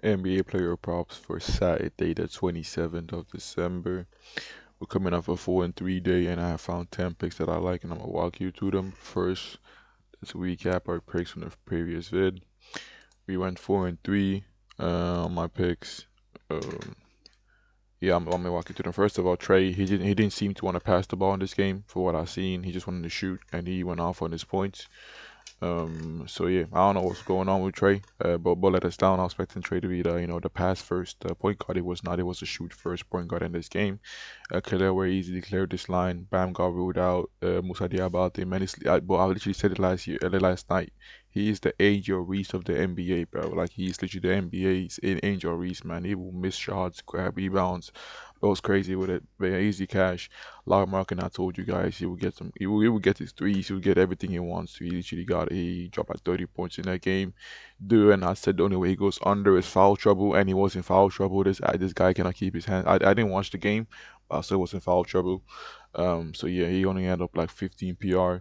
NBA player props for Saturday, the 27th of December. We're coming off a 4-3 day, and I have found 10 picks that I like, and I'm gonna walk you through them. First, let's recap our picks from the previous vid. We went 4-3 on my picks. Um, yeah, I'm gonna walk you through them. First of all, Trey, he didn't seem to want to pass the ball in this game, for what I've seen. He just wanted to shoot, and he went off on his points. So yeah, I don't know what's going on with Trey, but let us down. I was expecting Trey to be the pass first point guard. It was not. It was a shoot first point guard in this game. Khalil easily cleared this line. Bam got ruled out. Musa Diabate, man, but I literally said it last night. He is the Angel Reese of the NBA, bro. Like he's literally the NBA's in Angel Reese, man. He will miss shots, grab rebounds, goes crazy with it. Very easy cash. Log marking, I told you guys he will get some. He will get his threes. He will get everything he wants. He literally got. He dropped like 30 points in that game. Dude, and I said the only way he goes under is foul trouble, and he was in foul trouble. This guy cannot keep his hands. I didn't watch the game, but I still was in foul trouble. So yeah, he only ended up like 15 PR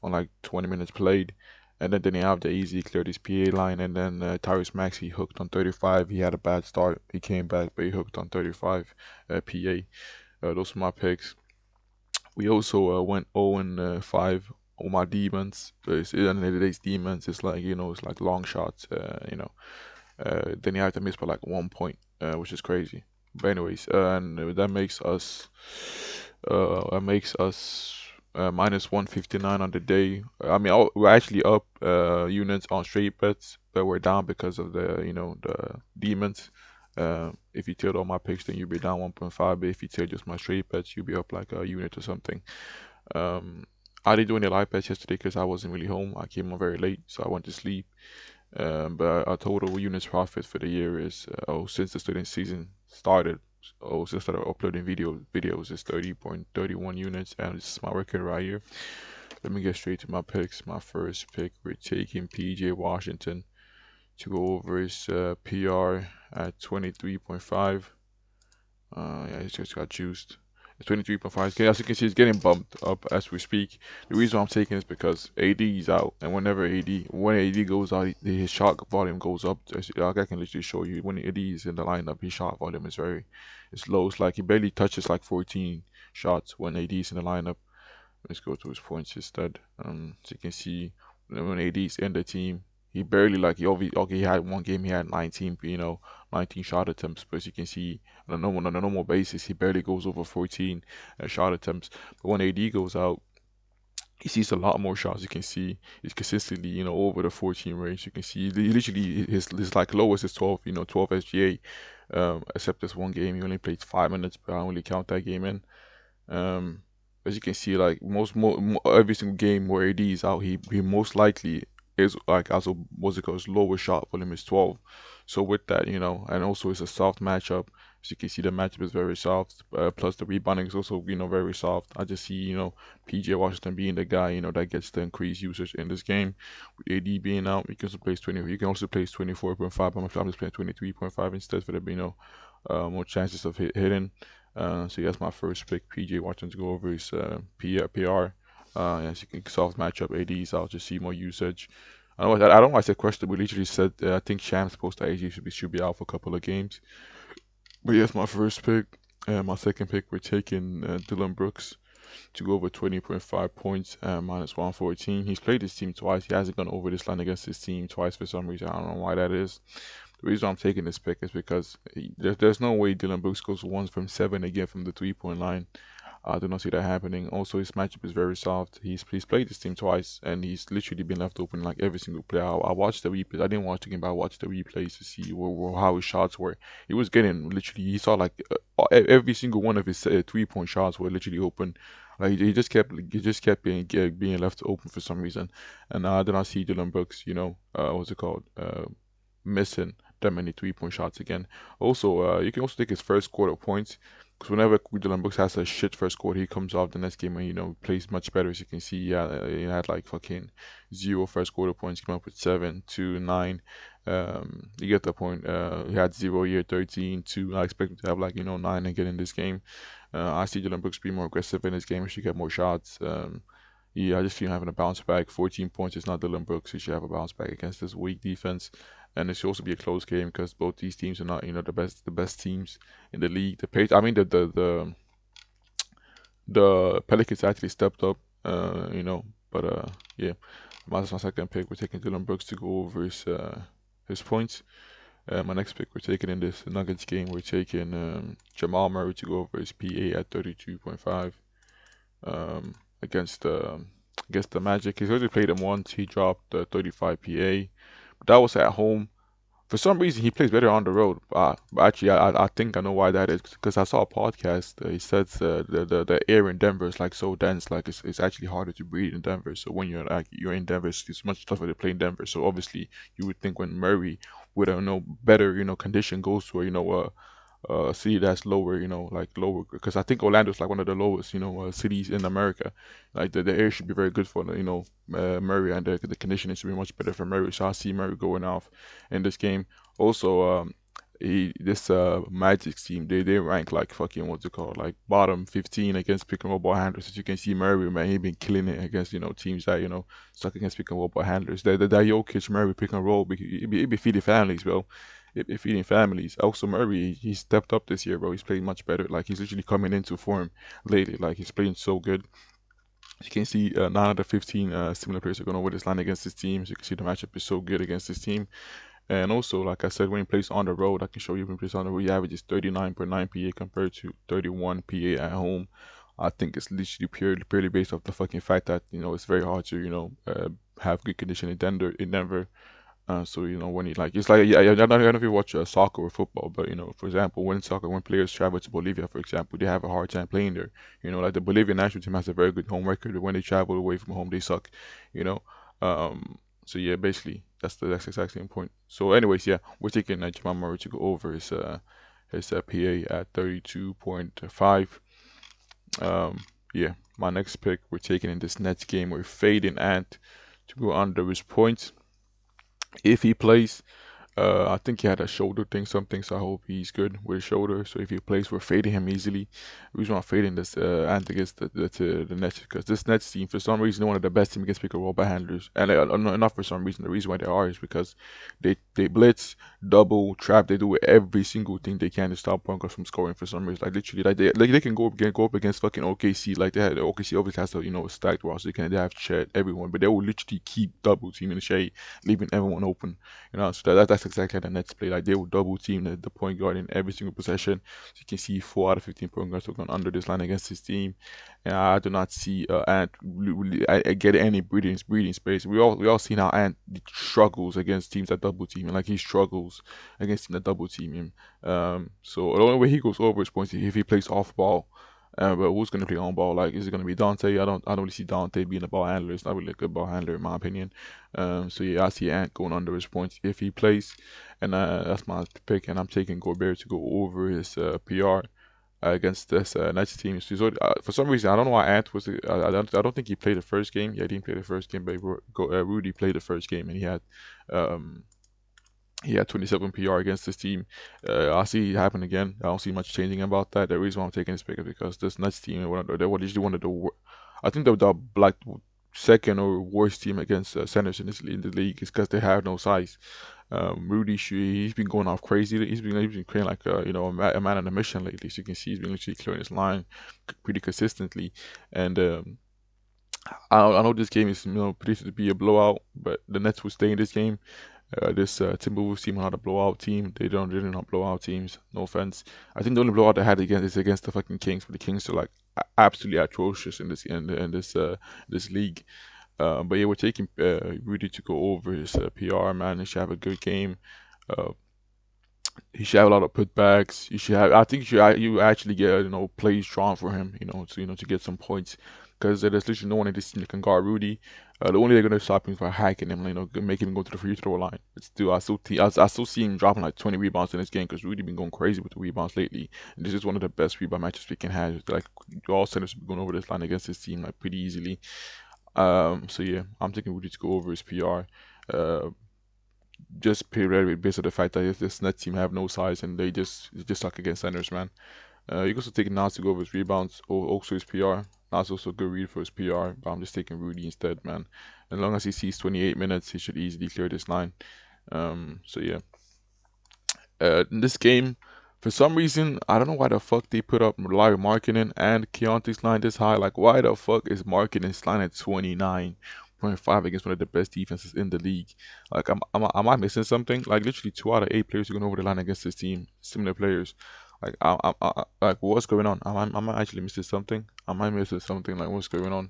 on like 20 minutes played. And then he have the easy cleared his PA line, and then Tyrese Maxey hooked on 35. He had a bad start. He came back, but he hooked on 35 PA. Those are my picks. We also went 0 and 5 on my demons. So it's at the end of the day's demons. It's like it's like long shots. Then you have to miss by like 1 point, which is crazy. But anyways, and that makes us minus 159 on the day. I mean, we're actually up units on straight bets, but we're down because of the demons. If you tilt all my picks, then you'll be down 1.5. But if you tilt just my straight bets, you'll be up like a unit or something. Um, I didn't do any live bets yesterday because I wasn't really home. I came on very late, so I went to sleep. But our total units profit for the year is since the student season started, since I started uploading videos is 30.31 units, and this is my record right here. Let me get straight to my picks. My first pick, we're taking PJ Washington to go over his PR at 23.5. Yeah, he just got juiced. It's 23.5. As you can see, it's getting bumped up as we speak. The reason I'm taking is because AD is out, and when AD goes out, his shot volume goes up. Like I can literally show you when AD is in the lineup, his shot volume is it's low. It's like he barely touches like 14 shots when AD is in the lineup. Let's go to his points instead. So you can see when AD is in the team, he barely like he had one game he had 19 19 shot attempts, but as you can see on a normal basis he barely goes over 14 shot attempts. But when AD goes out, he sees a lot more shots. You can see he's consistently over the 14 range. You can see literally his like lowest is 12 12 SGA. Except this one game he only played 5 minutes, but I only count that game in. Um, as you can see, like every single game where AD is out, he most likely is like also what's it called, his lowest shot volume is 12. So with that, and also it's a soft matchup. As you can see, the matchup is very soft. Plus the rebounding is also very soft. I just see PJ Washington being the guy that gets the increased usage in this game. With AD being out, you can also place 20. You can also place 24.5. I'm just playing 23.5 instead for the more chances of hitting. So that's my first pick. PJ Washington to go over his PR. As you can soft matchup ADs, I'll just see more usage. I don't know why I said question. We literally said I think Shams post AG should be out for a couple of games. But yes, my first pick. My second pick, we're taking Dylan Brooks to go over 20.5 points, minus 114. He's played his team twice. He hasn't gone over this line against his team twice for some reason. I don't know why that is. The reason I'm taking this pick is because there's no way Dylan Brooks goes 1 from 7 again from the 3-point line. I do not see that happening. Also, his matchup is very soft. He's played this team twice, and he's literally been left open like every single play. I watched the replays. I didn't watch the game, but I watched the replays to see how his shots were. He was getting literally. He saw like every single one of his 3-point shots were literally open. Like he just kept being left open for some reason. And I did not see Dylan Brooks. What's it called? Missing that many 3-point shots again. Also, you can also take his first quarter points. Because whenever Dylan Brooks has a shit first quarter, he comes off the next game and plays much better. As you can see, yeah, he had like fucking zero first quarter points. Came up with 7, 2, 9. You get the point. He had 0 year 13, 2. I expect him to have like 9 again in this game. I see Dylan Brooks be more aggressive in this game. He should get more shots. Yeah, I just feel him having a bounce back. 14 points is not Dylan Brooks. He should have a bounce back against this weak defense. and it should also be a close game because both these teams are not, the best teams in the league. I mean, the Pelicans actually stepped up, but yeah, that's my second pick. We're taking Dylan Brooks to go over his points. My next pick, we're taking in this Nuggets game. We're taking Jamal Murray to go over his PA at 32.5 um, against against the Magic. He's already played him once. He dropped 35 PA. But that was at home. For some reason, he plays better on the road. But actually, I think I know why that is. Because I saw a podcast. He said the air in Denver is like so dense. Like it's actually harder to breathe in Denver. So when you're in Denver, it's much tougher to play in Denver. So obviously, you would think when Murray with a better condition goes to a city that's lower, like lower, because I think Orlando's like one of the lowest, cities in America. Like the air should be very good for Murray, and the conditioning should be much better for Murray. So I see Murray going off in this game. Also, this Magic team, they rank like fucking what's it called, like bottom 15 against pick and roll ball handlers. As you can see, Murray, man, he been killing it against teams that suck against pick and roll ball handlers. That Jokic Murray pick and roll, it be feeding families, bro. It be feeding families. Also, Murray, he stepped up this year, bro. He's playing much better. Like he's literally coming into form lately. Like he's playing so good. You can see 9 out of 15 similar players are going over this line against this team. So you can see the matchup is so good against this team. And also, like I said, when he plays on the road, I can show you when he plays on the road, he averages 39.9 PA compared to 31 PA at home. I think it's literally purely based off the fucking fact that it's very hard to have good condition in Denver. So when he like it's like yeah, I don't know if you watch soccer or football, but for example, when players travel to Bolivia, for example, they have a hard time playing there. Like the Bolivian national team has a very good home record, but when they travel away from home, they suck. You know, so yeah, basically that's the exact same point. So anyways, yeah, we're taking Jamal Murray to go over his PA at 32.5. Yeah, my next pick, we're taking in this Nets game. We're fading Ant to go under his points if he plays. I think he had a shoulder thing, something, so I hope he's good with his shoulder. So if he plays, we're fading him easily. The reason why I'm fading this Ant against the Nets because this Nets team, for some reason, they're one of the best team against pick and roll by handlers. And not for some reason. The reason why they are is because they blitz, double, trap. They do every single thing they can to stop point guards from scoring for some reason. Like literally, they can go up against fucking OKC. Like OKC obviously has a stacked roster. They have Chet, everyone, but they will literally keep double teaming the shade, leaving everyone open. So that's exactly how the Nets play. Like they will double team the point guard in every single possession. So you can see 4 out of 15 point guards are going under this line against this team, and I do not see Ant I get any breathing space. We all seen how Ant struggles against teams that double team him. Like he struggles against teams that double team him. So the only way he goes over his points is if he plays off ball. But who's gonna play on ball? Like, is it gonna be Dante? I don't really see Dante being a ball handler. It's not really a good ball handler in my opinion. So yeah, I see Ant going under his points if he plays, and that's my pick. And I'm taking Gobert to go over his PR against this Nets team. So for some reason, I don't know why Ant was. I don't think he played the first game. Yeah, he didn't play the first game, but Rudy played the first game, and um, he had 27 PR against this team. I see it happen again. I don't see much changing about that. The reason why I'm taking this pick is because this Nets team, they were usually one of the, I think they're the like second or worst team against centers in the league is because they have no size. Rudy, he's been going off crazy. He's been playing like a man on a mission lately. So you can see he's been literally clearing his line pretty consistently. And I know this game is predicted to be a blowout, but the Nets will stay in this game. This Timberwolves team are not a blowout team. They're not blowout teams. No offense. I think the only blowout they had against is against the fucking Kings, but the Kings are like absolutely atrocious in this league. But yeah, we're taking Rudy to go over his PR. Man, he should have a good game. Uh, he should have a lot of putbacks. You should have. I think you actually get plays drawn for him. To get some points because there's literally no one in this team that can guard Rudy. The only they're gonna stop him is by hacking him, making him go to the free throw line. But still, I still see him dropping like 20 rebounds in this game because Rudy been going crazy with the rebounds lately. And this is one of the best rebound matches we can have. Like all centers be going over this line against this team like pretty easily. So yeah, I'm taking Rudy to go over his PR. Uh, just purely based on the fact that if this net team have no size and they just suck against centers, man. You can also take Nas to go over his rebounds or also his PR. Nas also a good read for his PR, but I'm just taking Rudy instead, man. As long as he sees 28 minutes, he should easily clear this line. So yeah, in this game, for some reason, I don't know why the fuck they put up Larry Markkinen and Keontae's line this high. Like, why the fuck is Markkinen's line at 29.5 against one of the best defenses in the league? Like, am I missing something? Like, literally 2 out of 8 players are going over the line against this team, similar players. Like, like, what's going on? Am I actually missing something? Am I missing something? Like, what's going on?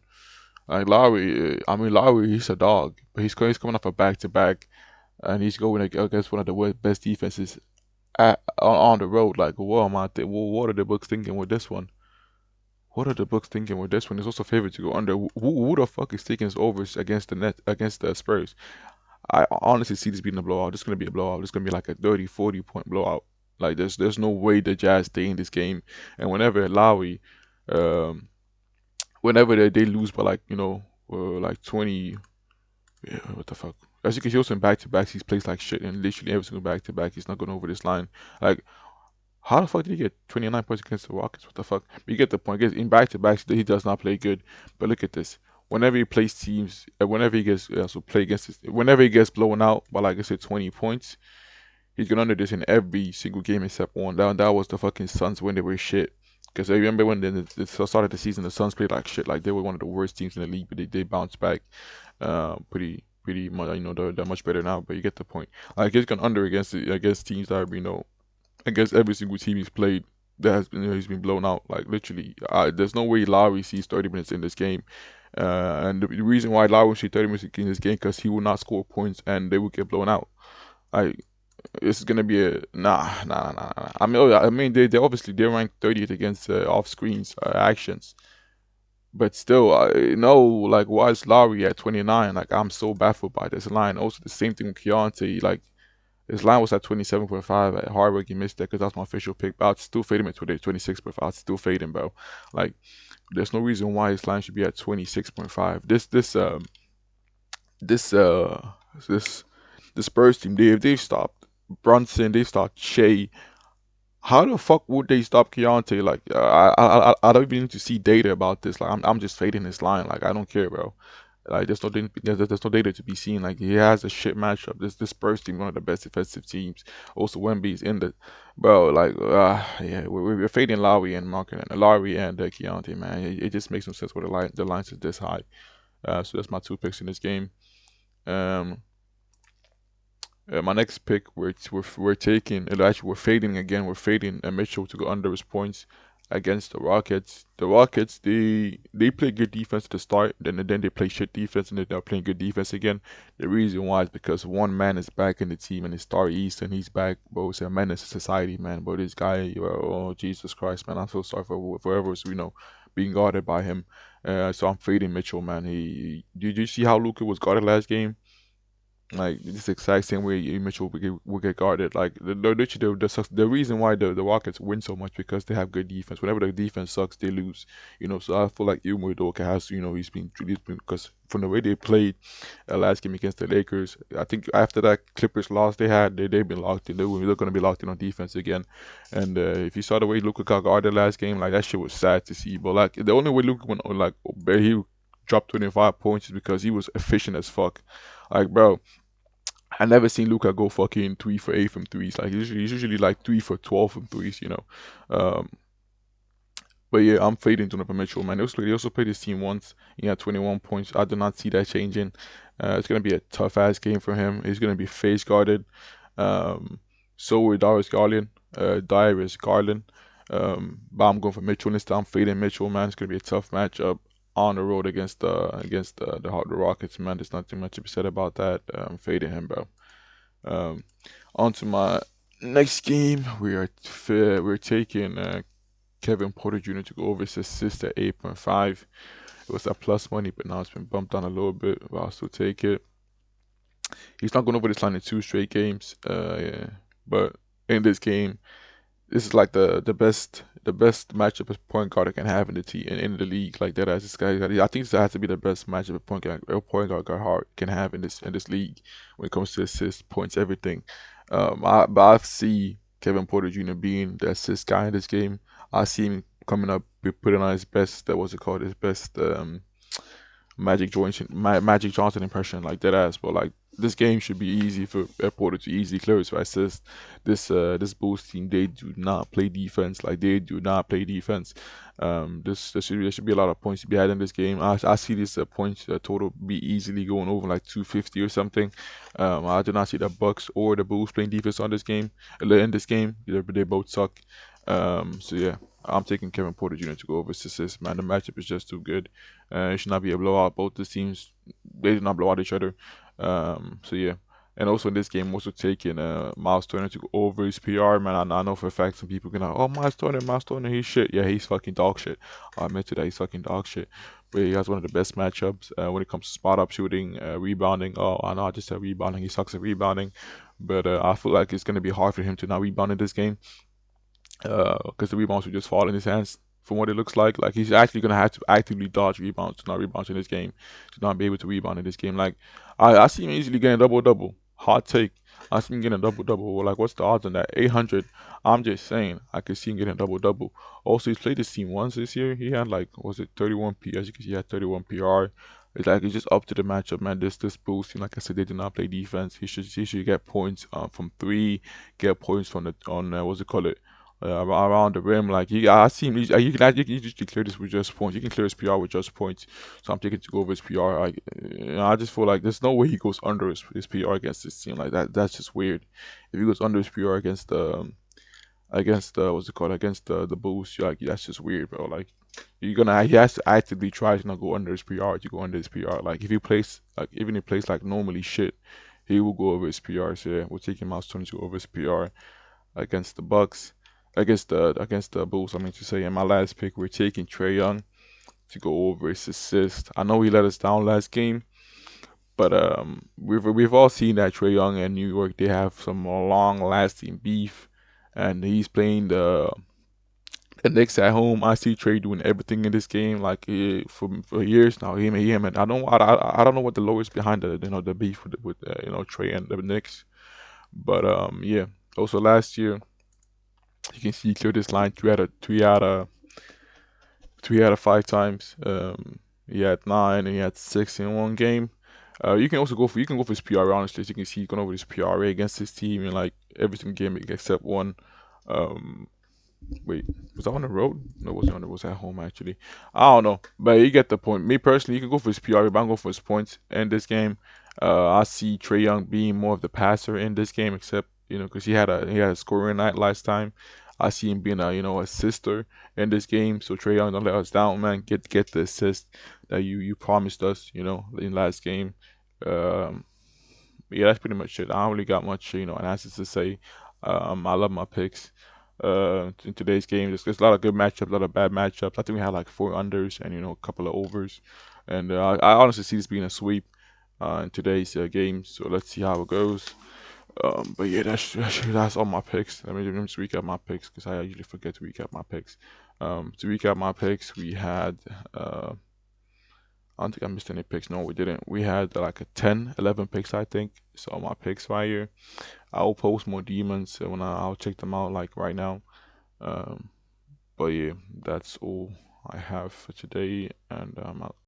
Like, Lowry, I mean, Lowry, he's a dog, but he's coming off a back to back, and he's going against one of the best defenses on the road. Like, what am I? What are the books thinking with this one? What are the books thinking with this one? It's also favored to go under. Who the fuck is taking his overs against the net against the Spurs? I honestly see this being a blowout. This is gonna be a blowout. This is gonna be like a 30, 40 point blowout. Like, there's no way the Jazz stay in this game. And whenever Lowry, um, whenever they lose by like like 20, yeah, what the fuck. As you can see, also in back to backs, he's plays like shit, and literally every single back to back, he's not going over this line. Like, how the fuck did he get 29 points against the Rockets? What the fuck? But you get the point. In back to backs, he does not play good. But look at this. Whenever he plays teams, whenever he gets play against this, whenever he gets blown out by like I said 20 points, he's gonna under this in every single game except one. That was the fucking Suns when they were shit. Because I remember when the start of the season, the Suns played like shit. Like, they were one of the worst teams in the league, but they bounced back, pretty much. They're much better now. But you get the point. Like, he's gone under against teams that are, against every single team he's played that has been he's been blown out. Like, literally, there's no way Lowry sees 30 minutes in this game. And the reason why Lowry sees 30 minutes in this game because he will not score points and they will get blown out. I This is gonna be a nah. I mean they obviously they're ranked 30th against off screens actions, but still, no, like, why is Lowry at 29? Like, I'm so baffled by this line. Also, the same thing with Keontae. Like, his line was at 27.5 at Harvard. He missed that because that's my official pick. But I'd still fade him at 26.5. I'd still fade him, bro. Like, there's no reason why his line should be at 26.5. This this the Spurs team, they've stopped Brunson, they've stopped Shea. How the fuck would they stop Keontae? Like, I don't even need to see data about this. Like, I'm just fading his line. Like, I don't care, bro. Like, there's no data to be seen. Like, he has a shit matchup. This Spurs team, one of the best defensive teams. Also, Wemby's in the bro. Like, yeah, we're fading Lowry and Markin and Lowry and Keontae, man. It just makes no sense where the lines is this high. So that's my two picks in this game. Um, my next pick, we're taking, actually, we're fading again. We're fading Mitchell to go under his points against the Rockets. The Rockets, they play good defense at the start, then they play shit defense, and then they're playing good defense again. The reason why is because one man is back in the team, and it's Star East, and he's back. Bro, it's a menace to society, man. But this guy, oh Jesus Christ, man, I'm so sorry for whoever's being guarded by him. So I'm fading Mitchell, man. Did you see how Luka was guarded last game? Like, this exact same way Mitchell will get guarded. Like, literally the reason why the Rockets win so much because they have good defense. Whenever the defense sucks, they lose. So I feel like Udoka has he's been because from the way they played last game against the Lakers, I think after that Clippers loss they had, they've been locked in. They're going to be locked in on defense again. And if you saw the way Luka got guarded last game, like, that shit was sad to see. But like, the only way Luka went on, like, he dropped 25 points is because he was efficient as fuck. Like, bro, I never seen Luca go fucking 3 for 8 from threes. Like, he's usually like 3 for 12 from threes. Um, but yeah, I'm fading Donovan Mitchell, man. They also played this team once. He had 21 points. I do not see that changing. It's gonna be a tough ass game for him. He's gonna be face guarded. Um, so with Darius Garland. But I'm going for Mitchell instead. I'm fading Mitchell, man. It's gonna be a tough matchup on the road against the Rockets, man. There's not too much to be said about that. Fading him, bro. Um, On to my next game. We're taking Kevin Porter Jr. to go over his assist at 8.5. It was at plus money, but now it's been bumped down a little bit. But I'll still take it. He's not going over this line in 2 straight games. Yeah. But in this game, this is like the best matchup a point guard can have in the league. Like that, as this guy, I think this has to be the best matchup a point guard can have in this league when it comes to assists, points, everything. But I see Kevin Porter Jr. being the assist guy in this game. I see him coming up, putting on his best. That was it called his best Magic Johnson impression, like that ass. But like, this game should be easy for Porter to easily clear his assist. This Bulls team, they do not play defense. Like they do not play defense. There should be a lot of points to be had in this game. I see this points total be easily going over like 250 or something. I do not see the Bucks or the Bulls playing defense on this game. In this game, they both suck. So yeah, I'm taking Kevin Porter Jr. to go over assists. Man, the matchup is just too good. It should not be a blowout. Both the teams, they do not blow out each other. So yeah. And also in this game, I'm also taking Miles Turner to go over his PR. Man, I know for a fact some people gonna, oh, Miles Turner, he's shit. Yeah, he's fucking dog shit. I admit to that, he's fucking dog shit. But he has one of the best matchups when it comes to spot up shooting, rebounding. Oh, I know I just said rebounding. He sucks at rebounding. But I feel like it's gonna be hard for him to not rebound in this game because the rebounds will just fall in his hands. From what it looks like, he's actually gonna have to actively dodge rebounds to not rebound in this game, to not be able to rebound in this game. Like I see him easily getting double double. Hot take. I see him getting a double double. Like what's the odds on that? 800. I'm just saying I could see him getting a double double. Also, he's played this team once this year. He had like was it 31 P? As you can see, he had 31 PR. It's just up to the matchup, man. This Bulls team, like I said, they do not play defense. He should get points from three, get points from the on what's it called it around the rim. Like I see him. You can just clear this with just points. You can clear his PR with just points. So I'm taking to go over his PR. I just feel like there's no way he goes under his PR against this team like that. That's just weird. If he goes under his PR against the what's it called against the Bulls, like that's just weird, bro. Like he has to actively try to not go under his PR to go under his PR. Like if he plays like even if he plays like normally shit, he will go over his PR. So yeah, we're taking Miles Turner to go over his PR against the Bucks, against the Bulls. I mean to say, in my last pick, we're taking Trey Young to go over his assist. I know he let us down last game, but we've all seen that Trey Young and New York they have some long lasting beef, and he's playing the Knicks at home. I see Trey doing everything in this game like for years now. Him and I don't know what the law is behind the beef with Trey and the Knicks, but yeah. Also last year you can see he cleared this line three out of five times. He had nine and he had six in one game. You can go for his PR honestly. As you can see, he's gone over his PRA against his team in like every single game except one. Um, Wait, was that on the road? No, it wasn't on. It was at home actually. I don't know, but you get the point. Me personally, you can go for his PR, but I'm going for his points in this game. I see Trey Young being more of the passer in this game, except because he had a scoring night last time. I see him being a assister in this game. So Trey Young, don't let us down, man. Get the assist that you promised us, in last game. Um, yeah, that's pretty much it. I don't really got much, analysis to say. I love my picks. In today's game, there's a lot of good matchups, a lot of bad matchups. I think we had like four unders and a couple of overs, and I honestly see this being a sweep in today's game. So let's see how it goes. But yeah, that's all my picks. Let me just recap my picks because I usually forget to recap my picks. To recap my picks, we had I don't think I missed any picks. No, we didn't. We had like a 10, 11 picks, I think. So my picks right here. I'll post more demons when I'll check them out like right now. Um, but yeah, that's all I have for today, and